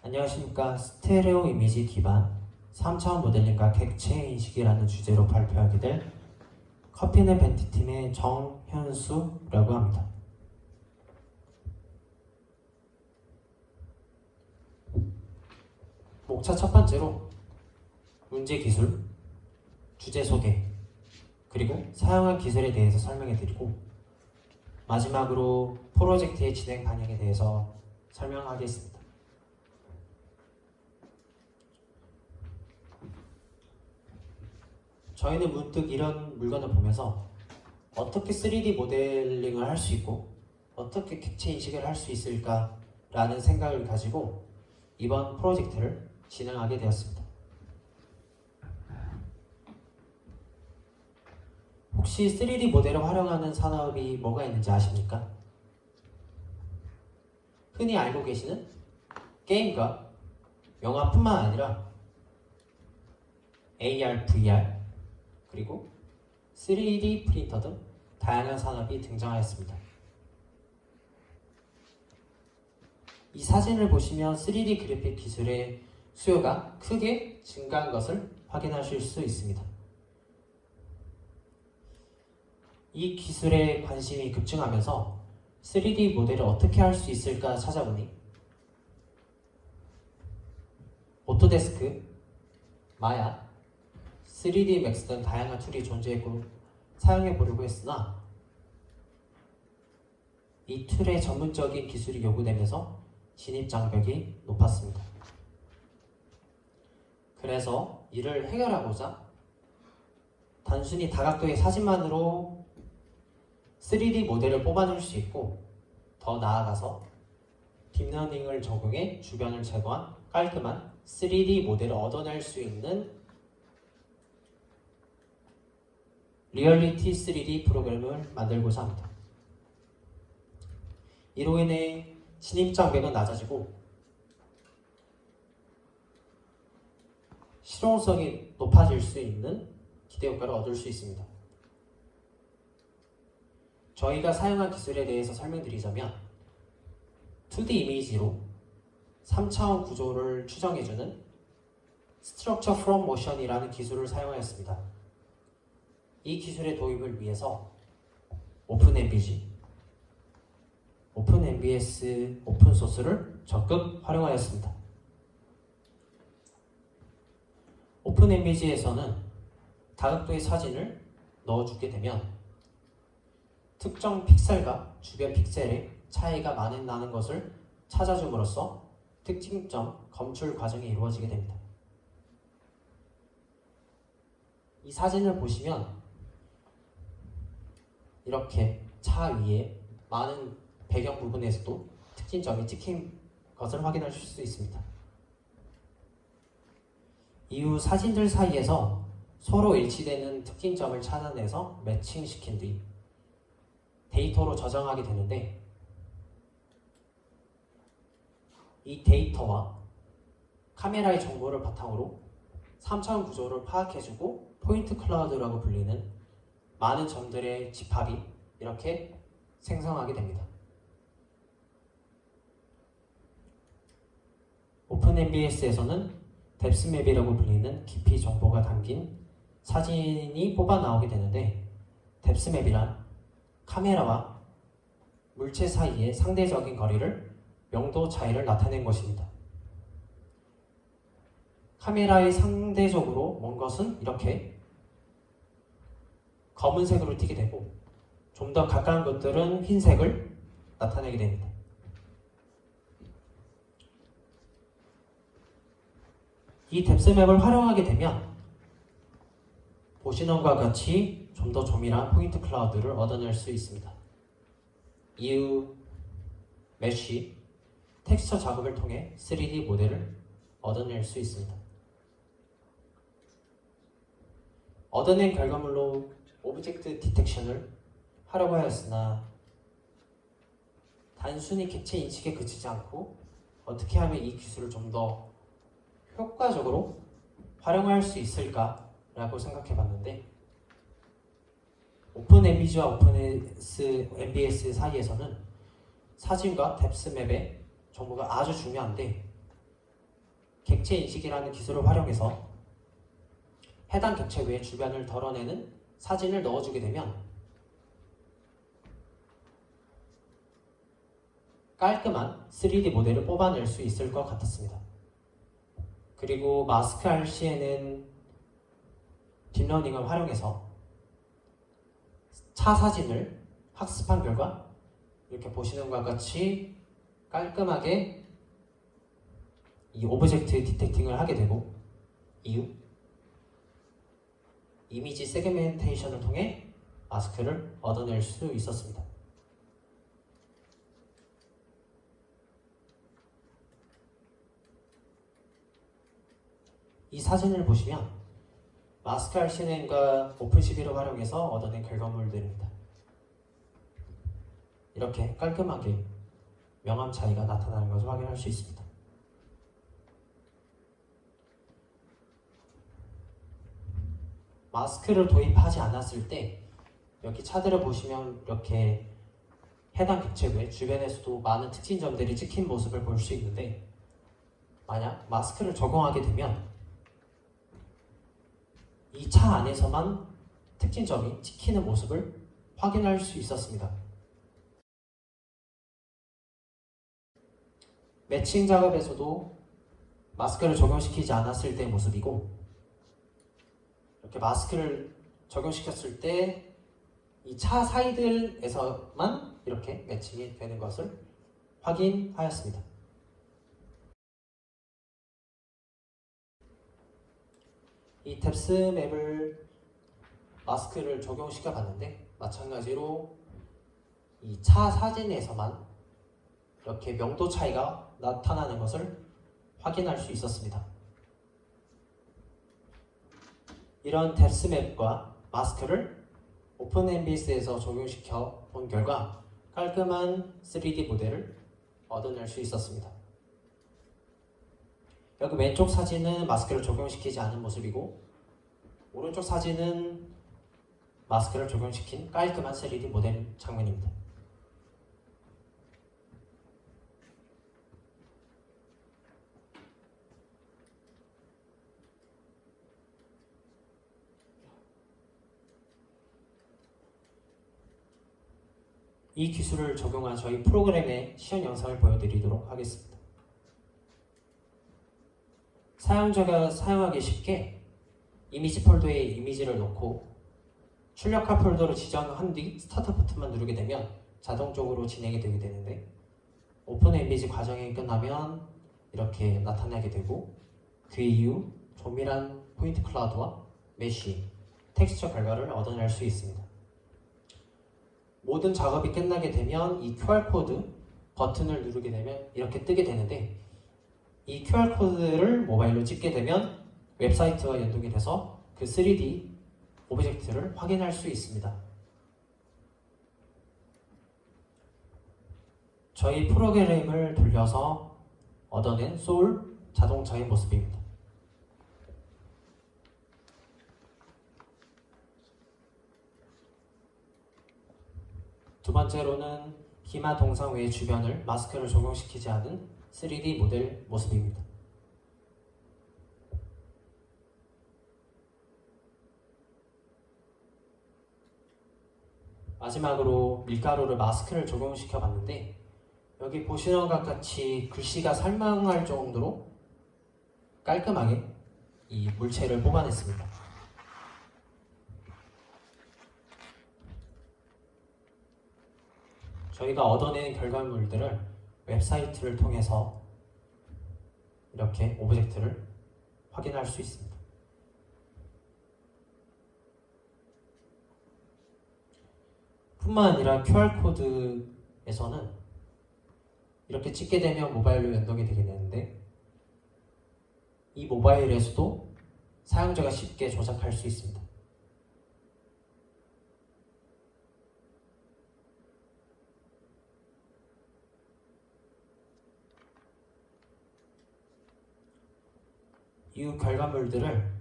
안녕하십니까. 스테레오 이미지 기반 3차원 모델링과 객체 인식이라는 주제로 발표하게 될 커피는 벤티팀의 정현수라고 합니다. 목차 첫 번째로 문제 기술, 주제 소개, 그리고 사용한 기술에 대해서 설명해 드리고 마지막으로 프로젝트의 진행 방향에 대해서 설명하겠습니다. 저희는 문득 이런 물건을 보면서 어떻게 3D 모델링을 할 수 있고 어떻게 객체 인식을 할 수 있을까 라는 생각을 가지고 이번 프로젝트를 진행하게 되었습니다. 혹시 3D 모델을 활용하는 산업이 뭐가 있는지 아십니까? 흔히 알고 계시는 게임과 영화뿐만 아니라 AR, VR, 그리고 3D 프린터 등 다양한 산업이 등장하였습니다. 이 사진을 보시면 3D 그래픽 기술의 수요가 크게 증가한 것을 확인하실 수 있습니다. 이 기술에 관심이 급증하면서 3D 모델을 어떻게 할 수 있을까 찾아보니 오토데스크, 마야, 3D 맥스 등 다양한 툴이 존재했고 사용해보려고 했으나 이 툴의 전문적인 기술이 요구되면서 진입 장벽이 높았습니다. 그래서 이를 해결하고자 단순히 다각도의 사진만으로 3D 모델을 뽑아낼 수 있고 더 나아가서 딥러닝을 적용해 주변을 제거한 깔끔한 3D 모델을 얻어낼 수 있는 리얼리티 3D 프로그램을 만들고자 합니다. 이로 인해 진입 장벽은 낮아지고 실용성이 높아질 수 있는 기대 효과를 얻을 수 있습니다. 저희가 사용한 기술에 대해서 설명드리자면 2D 이미지로 3차원 구조를 추정해주는 Structure from Motion이라는 기술을 사용하였습니다. 이 기술의 도입을 위해서 오픈MBG, 오픈MBS 오픈소스를 적극 활용하였습니다. 오픈MBG에서는 다각도의 사진을 넣어주게 되면 특정 픽셀과 주변 픽셀의 차이가 많이 나는 것을 찾아줌으로써 특징점 검출 과정이 이루어지게 됩니다. 이 사진을 보시면 이렇게 차 위에 많은 배경 부분에서도 특징점이 찍힌 것을 확인하실 수 있습니다. 이후 사진들 사이에서 서로 일치되는 특징점을 찾아내서 매칭시킨 뒤 데이터로 저장하게 되는데 이 데이터와 카메라의 정보를 바탕으로 3차원 구조를 파악해주고 포인트 클라우드라고 불리는 많은 점들의 집합이 이렇게 생성하게 됩니다. 오픈MBS에서는 뎁스맵이라고 불리는 깊이 정보가 담긴 사진이 뽑아 나오게 되는데 뎁스맵이란 카메라와 물체 사이의 상대적인 거리를 명도 차이를 나타낸 것입니다. 카메라의 상대적으로 먼 것은 이렇게 검은색으로 띄게 되고 좀 더 가까운 것들은 흰색을 나타내게 됩니다. 이 뎁스맵을 활용하게 되면 보시는 것과 같이 좀 더 조밀한 포인트 클라우드를 얻어낼 수 있습니다. 이후 메쉬, 텍스처 작업을 통해 3D 모델을 얻어낼 수 있습니다. 얻어낸 결과물로 오브젝트 디텍션을 하려고 하였으나 단순히 객체 인식에 그치지 않고 어떻게 하면 이 기술을 좀 더 효과적으로 활용할 수 있을까라고 생각해 봤는데 오픈MBG와 오픈MBS 사이에서는 사진과 뎁스맵의 정보가 아주 중요한데 객체 인식이라는 기술을 활용해서 해당 객체 외 주변을 덜어내는 사진을 넣어주게 되면 깔끔한 3D 모델을 뽑아낼 수 있을 것 같았습니다. 그리고 마스크 RC에는 딥러닝을 활용해서 차 사진을 학습한 결과 이렇게 보시는 것과 같이 깔끔하게 이 오브젝트 디텍팅을 하게 되고 이후 이미지 세그멘테이션을 통해 마스크를 얻어낼 수 있었습니다. 이 사진을 보시면 마스크 RCN과 오픈CV를 활용해서 얻어낸 결과물들입니다. 이렇게 깔끔하게 명암 차이가 나타나는 것을 확인할 수 있습니다. 마스크를 도입하지 않았을 때 여기 차들을 보시면 이렇게 해당 객체 외 주변에서도 많은 특징점들이 찍힌 모습을 볼 수 있는데 만약 마스크를 적용하게 되면 이 차 안에서만 특징점이 찍히는 모습을 확인할 수 있었습니다. 매칭 작업에서도 마스크를 적용시키지 않았을 때의 모습이고 이렇게 마스크를 적용시켰을 때 이 차 사이들에서만 이렇게 매칭이 되는 것을 확인하였습니다. 이 뎁스 맵을 마스크를 적용시켜 봤는데 마찬가지로 이 차 사진에서만 이렇게 명도 차이가 나타나는 것을 확인할 수 있었습니다. 이런 뎁스 맵과 마스크를 오픈NBS에서 적용시켜 본 결과 깔끔한 3D 모델을 얻어낼 수 있었습니다. 여기 왼쪽 사진은 마스크를 적용시키지 않은 모습이고 오른쪽 사진은 마스크를 적용시킨 깔끔한 3D 모델 장면입니다. 이 기술을 적용한 저희 프로그램의 시연 영상을 보여드리도록 하겠습니다. 사용자가 사용하기 쉽게 이미지 폴더에 이미지를 넣고 출력할 폴더를 지정한 뒤 스타트 버튼만 누르게 되면 자동적으로 진행이 되게 되는데 오픈 이미지 과정이 끝나면 이렇게 나타나게 되고 그 이후 조밀한 포인트 클라우드와 메쉬, 텍스처 결과를 얻어낼 수 있습니다. 모든 작업이 끝나게 되면 이 QR코드 버튼을 누르게 되면 이렇게 뜨게 되는데 이 QR코드를 모바일로 찍게 되면 웹사이트와 연동이 돼서 그 3D 오브젝트를 확인할 수 있습니다. 저희 프로그램을 돌려서 얻어낸 소울 자동차의 모습입니다. 두 번째로는 기마 동상 외의 주변을 마스크를 적용시키지 않은 3D 모델 모습입니다. 마지막으로 밀가루를 마스크를 적용시켜 봤는데 여기 보시는 것 같이 글씨가 설명할 정도로 깔끔하게 이 물체를 뽑아냈습니다. 저희가 얻어낸 결과물들을 웹사이트를 통해서 이렇게 오브젝트를 확인할 수 있습니다. 뿐만 아니라 QR코드에서는 이렇게 찍게 되면 모바일로 연동이 되게 되는데 이 모바일에서도 사용자가 쉽게 조작할 수 있습니다. 이 결과물들을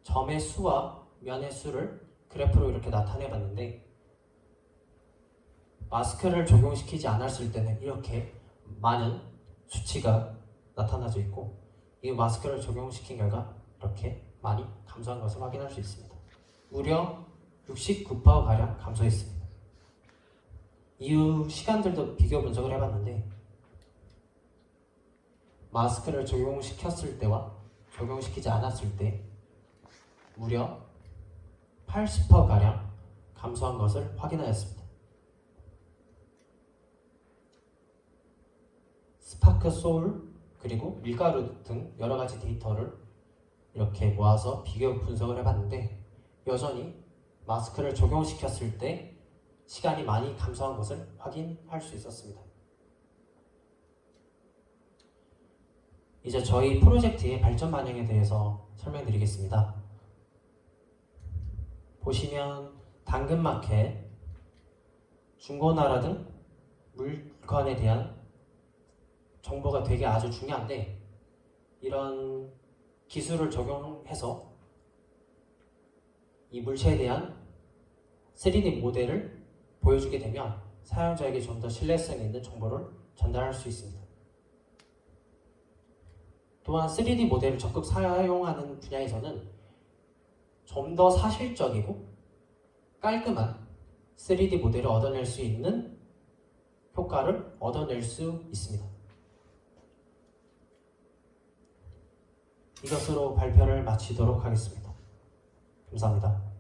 점의 수와 면의 수를 그래프로 이렇게 나타내 봤는데 마스크를 적용시키지 않았을 때는 이렇게 많은 수치가 나타나져 있고 이 마스크를 적용시킨 결과 이렇게 많이 감소한 것을 확인할 수 있습니다. 무려 69%가량 감소했습니다. 이후 시간들도 비교 분석을 해봤는데 마스크를 적용시켰을 때와 적용시키지 않았을 때 무려 80%가량 감소한 것을 확인하였습니다. 스파크 소울 그리고 밀가루 등 여러가지 데이터를 이렇게 모아서 비교 분석을 해봤는데 여전히 마스크를 적용시켰을 때 시간이 많이 감소한 것을 확인할 수 있었습니다. 이제 저희 프로젝트의 발전 방향에 대해서 설명드리겠습니다. 보시면 당근마켓, 중고나라 등 물건에 대한 정보가 되게 아주 중요한데 이런 기술을 적용해서 이 물체에 대한 3D 모델을 보여주게 되면 사용자에게 좀 더 신뢰성 있는 정보를 전달할 수 있습니다. 또한 3D 모델을 적극 사용하는 분야에서는 좀 더 사실적이고 깔끔한 3D 모델을 얻어낼 수 있는 효과를 얻어낼 수 있습니다. 이것으로 발표를 마치도록 하겠습니다. 감사합니다.